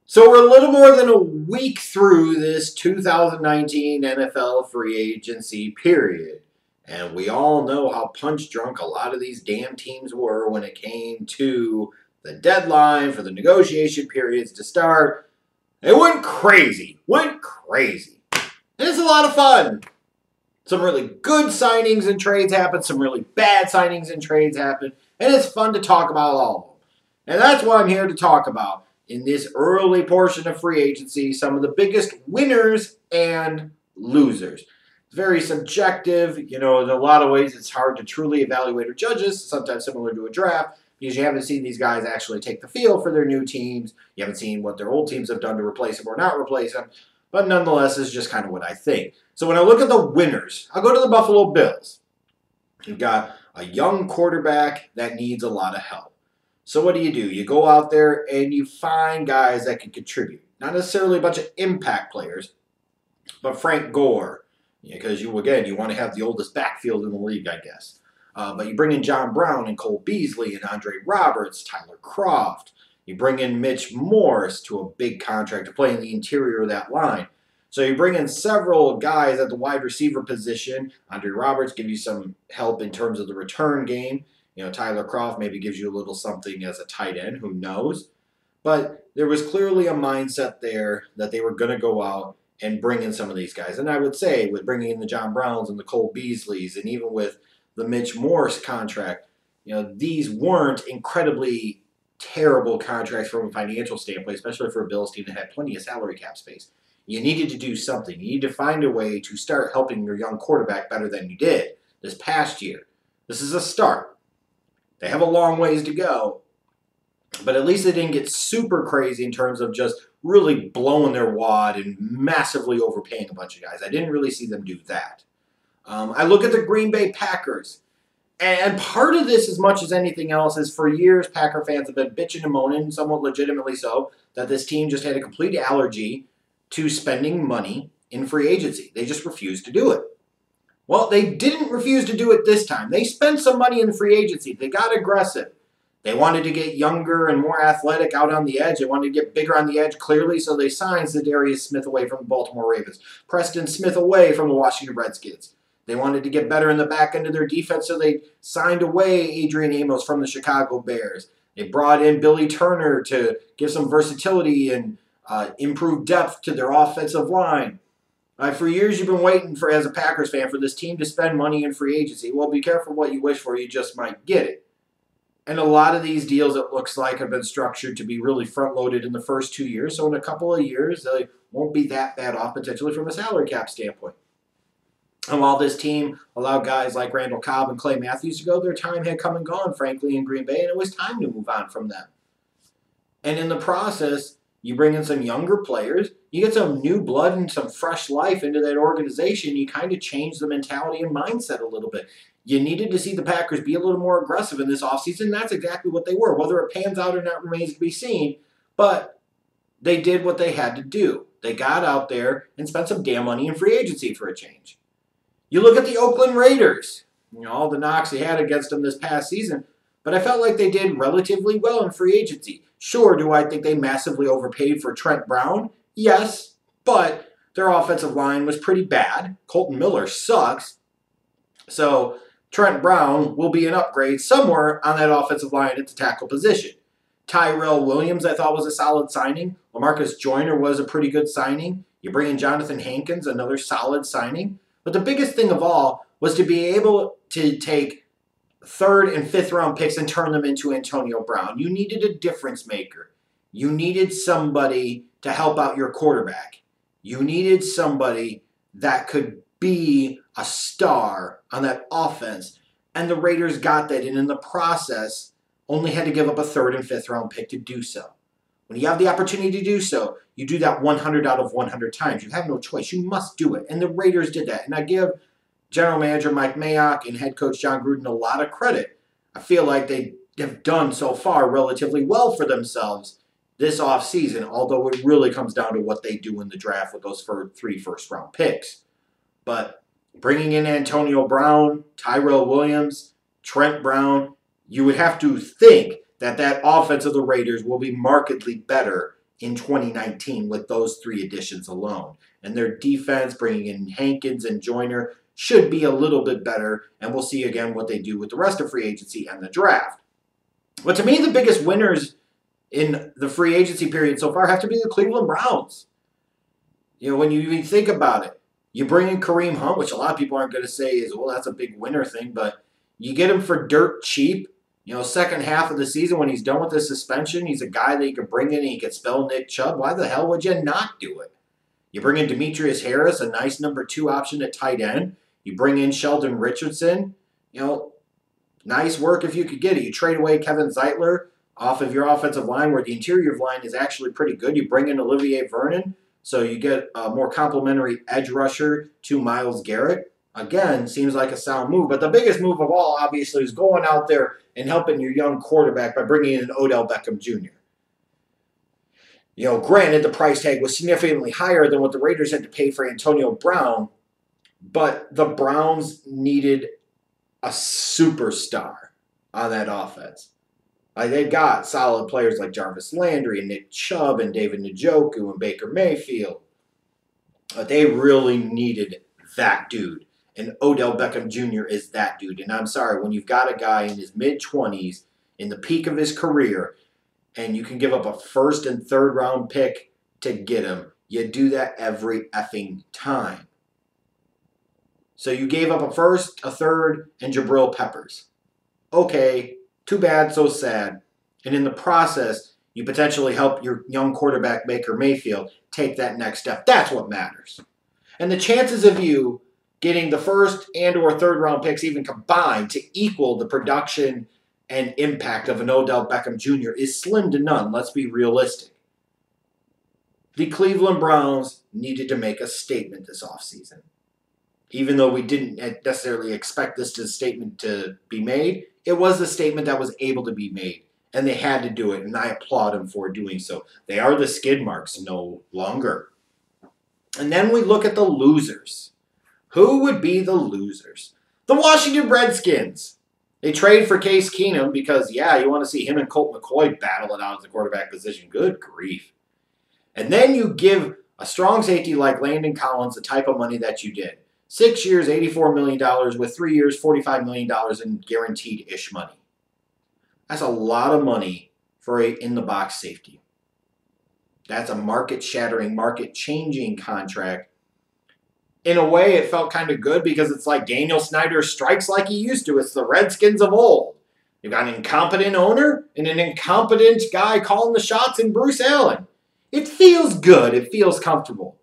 So we're a little more than a week through this 2019 NFL free agency period. And we all know how punch drunk a lot of these damn teams were when it came to the deadline for the negotiation periods to start. It went crazy. Went crazy. And it's a lot of fun. Some really good signings and trades happen. Some really bad signings and trades happen. And it's fun to talk about all of them. And that's what I'm here to talk about in this early portion of free agency, some of the biggest winners and losers. It's very subjective. You know, in a lot of ways, it's hard to truly evaluate or judge this, sometimes similar to a draft, because you haven't seen these guys actually take the field for their new teams. You haven't seen what their old teams have done to replace them or not replace them. But nonetheless, it's just kind of what I think. So when I look at the winners, I'll go to the Buffalo Bills. You've got a young quarterback that needs a lot of help. So what do? You go out there and you find guys that can contribute. Not necessarily a bunch of impact players, but Frank Gore, because you want to have the oldest backfield in the league, I guess. But you bring in John Brown and Cole Beasley and Andre Roberts, Tyler Kroft. You bring in Mitch Morse to a big contract to play in the interior of that line. So you bring in several guys at the wide receiver position. Andre Roberts gives you some help in terms of the return game. You know, Tyler Kroft maybe gives you a little something as a tight end. Who knows? But there was clearly a mindset there that they were going to go out and bring in some of these guys. And I would say with bringing in the John Browns and the Cole Beasleys and even with the Mitch Morse contract, you know, these weren't incredibly terrible contracts from a financial standpoint, especially for a Bills team that had plenty of salary cap space. You needed to do something. You need to find a way to start helping your young quarterback better than you did this past year. This is a start. They have a long ways to go, but at least they didn't get super crazy in terms of just really blowing their wad and massively overpaying a bunch of guys. I didn't really see them do that. I look at the Green Bay Packers, and part of this, as much as anything else, is for years Packer fans have been bitching and moaning, somewhat legitimately so, that this team just had a complete allergy to spending money in free agency. They just refused to do it. Well, they didn't refuse to do it this time. They spent some money in free agency. They got aggressive. They wanted to get younger and more athletic out on the edge. They wanted to get bigger on the edge, clearly, so they signed Zadarius Smith away from the Baltimore Ravens, Preston Smith away from the Washington Redskins. They wanted to get better in the back end of their defense, so they signed away Adrian Amos from the Chicago Bears. They brought in Billy Turner to give some versatility and improve depth to their offensive line. For years, you've been waiting for, as a Packers fan, for this team to spend money in free agency. Well, be careful what you wish for. You just might get it. And a lot of these deals, it looks like, have been structured to be really front-loaded in the first 2 years. So in a couple of years, they won't be that bad off potentially from a salary cap standpoint. And while this team allowed guys like Randall Cobb and Clay Matthews to go, their time had come and gone, frankly, in Green Bay, and it was time to move on from them. And in the process, you bring in some younger players, you get some new blood and some fresh life into that organization, you kind of change the mentality and mindset a little bit. You needed to see the Packers be a little more aggressive in this offseason. That's exactly what they were. Whether it pans out or not remains to be seen, but they did what they had to do. They got out there and spent some damn money in free agency for a change. You look at the Oakland Raiders, all the knocks they had against them this past season, but I felt like they did relatively well in free agency. Sure, do I think they massively overpaid for Trent Brown? Yes, but their offensive line was pretty bad. Colton Miller sucks. So Trent Brown will be an upgrade somewhere on that offensive line at the tackle position. Tyrell Williams, I thought, was a solid signing. LaMarcus Joyner was a pretty good signing. You bring in Jonathan Hankins, another solid signing. But the biggest thing of all was to be able to take third and fifth round picks and turn them into Antonio Brown. You needed a difference maker. You needed somebody to help out your quarterback. You needed somebody that could be a star on that offense. And the Raiders got that, and in the process, only had to give up a third and fifth round pick to do so. When you have the opportunity to do so, you do that 100 out of 100 times. You have no choice. You must do it. And the Raiders did that. And I give General Manager Mike Mayock and Head Coach John Gruden a lot of credit. I feel like they have done so far relatively well for themselves this offseason, although it really comes down to what they do in the draft with those 3 first-round picks. But bringing in Antonio Brown, Tyrell Williams, Trent Brown, you would have to think that offense of the Raiders will be markedly better in 2019 with those 3 additions alone. And their defense, bringing in Hankins and Joyner, should be a little bit better. And we'll see again what they do with the rest of free agency and the draft. But to me, the biggest winners in the free agency period so far have to be the Cleveland Browns. You know, when you even think about it, you bring in Kareem Hunt, which a lot of people aren't going to say is, well, that's a big winner thing, but you get him for dirt cheap. You know, second half of the season when he's done with the suspension, he's a guy that you could bring in and he could spell Nick Chubb. Why the hell would you not do it? You bring in Demetrius Harris, a nice number 2 option at tight end. You bring in Sheldon Richardson. You know, nice work if you could get it. You trade away Kevin Zeitler off of your offensive line where the interior line is actually pretty good. You bring in Olivier Vernon, so you get a more complimentary edge rusher to Myles Garrett. Again, seems like a sound move. But the biggest move of all, obviously, is going out there and helping your young quarterback by bringing in Odell Beckham Jr. You know, granted, the price tag was significantly higher than what the Raiders had to pay for Antonio Brown, but the Browns needed a superstar on that offense. Like, they got solid players like Jarvis Landry and Nick Chubb and David Njoku and Baker Mayfield. But they really needed that dude. And Odell Beckham Jr. is that dude. And I'm sorry, when you've got a guy in his mid-20s, in the peak of his career, and you can give up a first and third round pick to get him, you do that every effing time. So you gave up a first, a third, and Jabril Peppers. Okay, too bad, so sad. And in the process, you potentially help your young quarterback, Baker Mayfield, take that next step. That's what matters. And the chances of you getting the first and or third round picks even combined to equal the production and impact of an Odell Beckham Jr. is slim to none. Let's be realistic. The Cleveland Browns needed to make a statement this offseason. Even though we didn't necessarily expect this statement to be made, it was the statement that was able to be made. And they had to do it, and I applaud them for doing so. They are the skid marks no longer. And then we look at the losers. Who would be the losers? The Washington Redskins. They trade for Case Keenum because, yeah, you want to see him and Colt McCoy battle it out at the quarterback position. Good grief. And then you give a strong safety like Landon Collins the type of money that you did. 6 years, $84 million, with 3 years, $45 million in guaranteed-ish money. That's a lot of money for a in-the-box safety. That's a market-shattering, market-changing contract. In a way, it felt kind of good because it's like Daniel Snyder strikes like he used to. It's the Redskins of old. You've got an incompetent owner and an incompetent guy calling the shots in Bruce Allen. It feels good. It feels comfortable.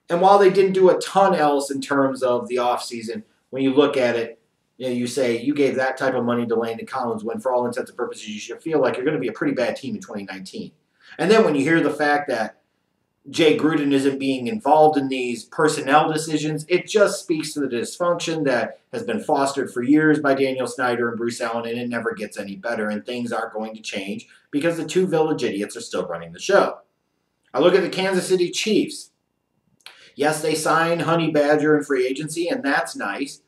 And while they didn't do a ton else in terms of the offseason, when you look at it, you say you gave that type of money to Landon Collins when, for all intents and purposes, you should feel like you're going to be a pretty bad team in 2019. And then when you hear the fact that Jay Gruden isn't being involved in these personnel decisions, it just speaks to the dysfunction that has been fostered for years by Daniel Snyder and Bruce Allen, and it never gets any better, and things aren't going to change because the two village idiots are still running the show. I look at the Kansas City Chiefs. Yes, they signed Honey Badger in free agency, and that's nice,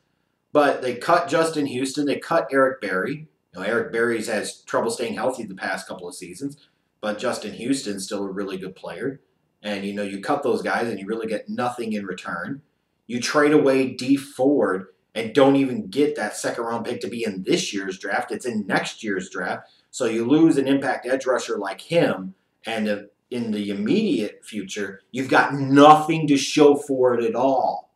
but they cut Justin Houston, they cut Eric Berry. You know, Eric Berry's has trouble staying healthy the past couple of seasons, but Justin Houston's still a really good player. And, you know, you cut those guys and you really get nothing in return. You trade away Dee Ford and don't even get that second-round pick to be in this year's draft. It's in next year's draft. So you lose an impact edge rusher like him, and in the immediate future, you've got nothing to show for it at all.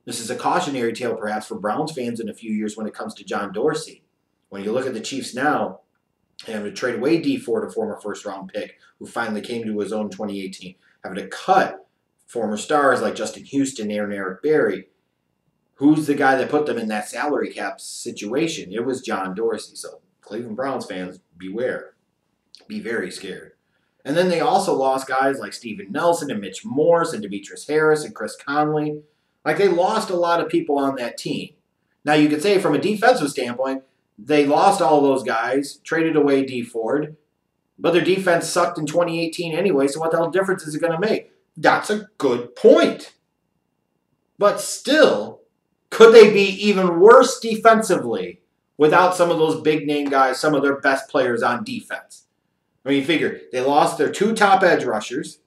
This is a cautionary tale, perhaps, for Browns fans in a few years when it comes to John Dorsey. When you look at the Chiefs now, having to trade away Dee Ford, a former first-round pick who finally came to his own in 2018, having to cut former stars like Justin Houston and Eric Berry. Who's the guy that put them in that salary cap situation? It was John Dorsey. So Cleveland Browns fans, beware. Be very scared. And then they also lost guys like Steven Nelson and Mitch Morse and Demetrius Harris and Chris Conley. Like, they lost a lot of people on that team. Now, you could say from a defensive standpoint, they lost all those guys, traded away Dee Ford, but their defense sucked in 2018 anyway, so what the hell difference is it going to make? That's a good point. But still, could they be even worse defensively without some of those big-name guys, some of their best players on defense? I mean, figure they lost their 2 top edge rushers,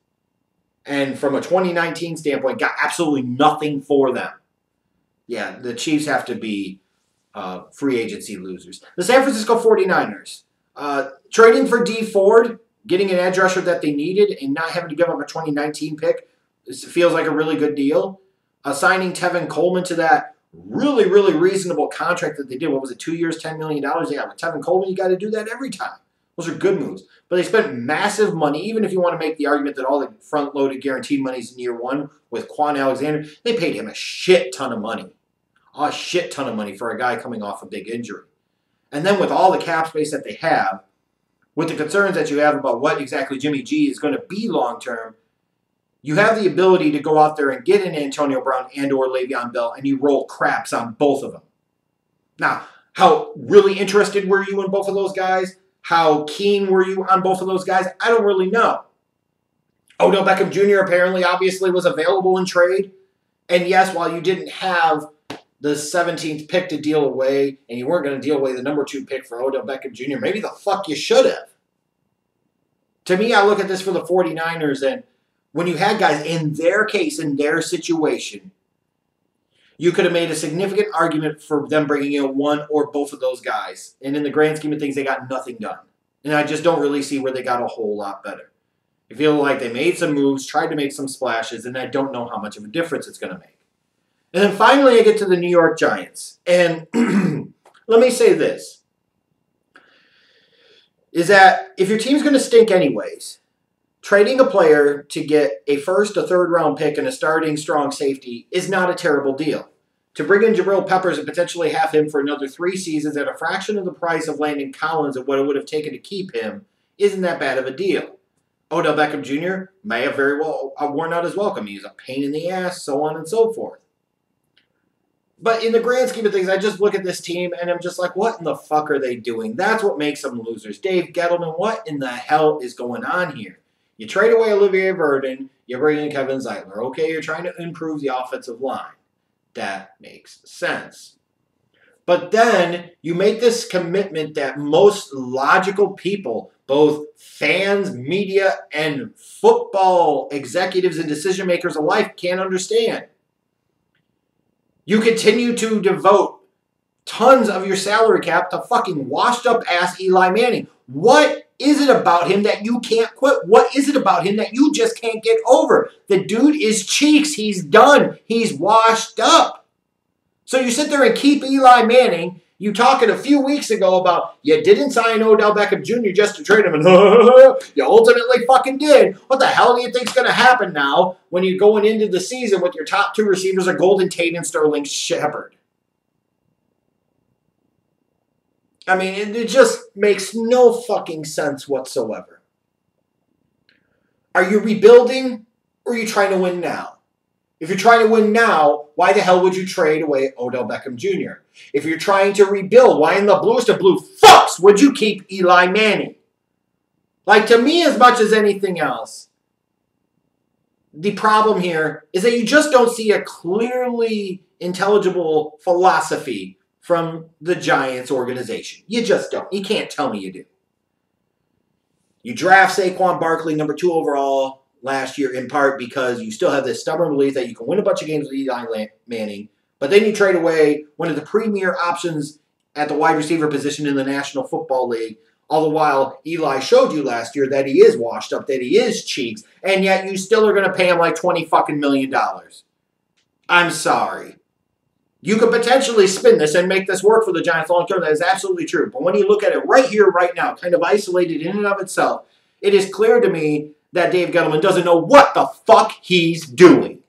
and from a 2019 standpoint, got absolutely nothing for them. Yeah, the Chiefs have to be free agency losers. The San Francisco 49ers, trading for Dee Ford, getting an edge rusher that they needed, and not having to give up a 2019 pick, this feels like a really good deal. Signing Tevin Coleman to that really, really reasonable contract that they did. What was it, 2 years, $10 million? Yeah, with Tevin Coleman, you got to do that every time. Those are good moves. But they spent massive money, even if you want to make the argument that all the front-loaded guaranteed money is in year 1 with Quan Alexander. They paid him a shit ton of money. A shit ton of money for a guy coming off a big injury. And then with all the cap space that they have, with the concerns that you have about what exactly Jimmy G is going to be long-term, you have the ability to go out there and get an Antonio Brown and or Le'Veon Bell, and you roll craps on both of them. Now, how really interested were you in both of those guys? How keen were you on both of those guys? I don't really know. Odell Beckham Jr. apparently obviously was available in trade. And yes, while you didn't have the 17th pick to deal away, and you weren't going to deal away the number 2 pick for Odell Beckham Jr., maybe the fuck you should have. To me, I look at this for the 49ers, and when you had guys in their case, in their situation, you could have made a significant argument for them bringing in one or both of those guys. And in the grand scheme of things, they got nothing done. And I just don't really see where they got a whole lot better. I feel like they made some moves, tried to make some splashes, and I don't know how much of a difference it's going to make. And then finally, I get to the New York Giants. And let me say this, is that if your team's going to stink anyways, trading a player to get a first, a third-round pick, and a starting strong safety is not a terrible deal. To bring in Jabril Peppers and potentially have him for another 3 seasons at a fraction of the price of Landon Collins and what it would have taken to keep him isn't that bad of a deal. Odell Beckham Jr. may have very well worn out his welcome. He's a pain in the ass, so on and so forth. But in the grand scheme of things, I just look at this team and I'm just like, what in the fuck are they doing? That's what makes them losers. Dave Gettleman, what in the hell is going on here? You trade away Olivier Vernon, you bring in Kevin Zeitler. Okay, you're trying to improve the offensive line. That makes sense. But then you make this commitment that most logical people, both fans, media, and football executives and decision makers alike, can't understand. You continue to devote tons of your salary cap to fucking washed up ass Eli Manning. What is it about him that you can't quit? What is it about him that you just can't get over? The dude is cheeks. He's done. He's washed up. So you sit there and keep Eli Manning. You talked a few weeks ago about you didn't sign Odell Beckham Jr. just to trade him, and you ultimately fucking did. What the hell do you think's going to happen now when you're going into the season with your top 2 receivers are Golden Tate and Sterling Shepard? I mean, it just makes no fucking sense whatsoever. Are you rebuilding or are you trying to win now? If you're trying to win now, why the hell would you trade away Odell Beckham Jr.? If you're trying to rebuild, why in the bluest of blue fucks would you keep Eli Manning? Like, to me, as much as anything else, the problem here is that you just don't see a clearly intelligible philosophy from the Giants organization. You just don't. You can't tell me you do. You draft Saquon Barkley, number 2 overall, last year, in part because you still have this stubborn belief that you can win a bunch of games with Eli Manning, but then you trade away one of the premier options at the wide receiver position in the National Football League, all the while Eli showed you last year that he is washed up, that he is cheeks, and yet you still are going to pay him like $20 fucking million. I'm sorry. You could potentially spin this and make this work for the Giants long term. That is absolutely true. But when you look at it right here, right now, kind of isolated in and of itself, it is clear to me that Dave Gettleman doesn't know what the fuck he's doing.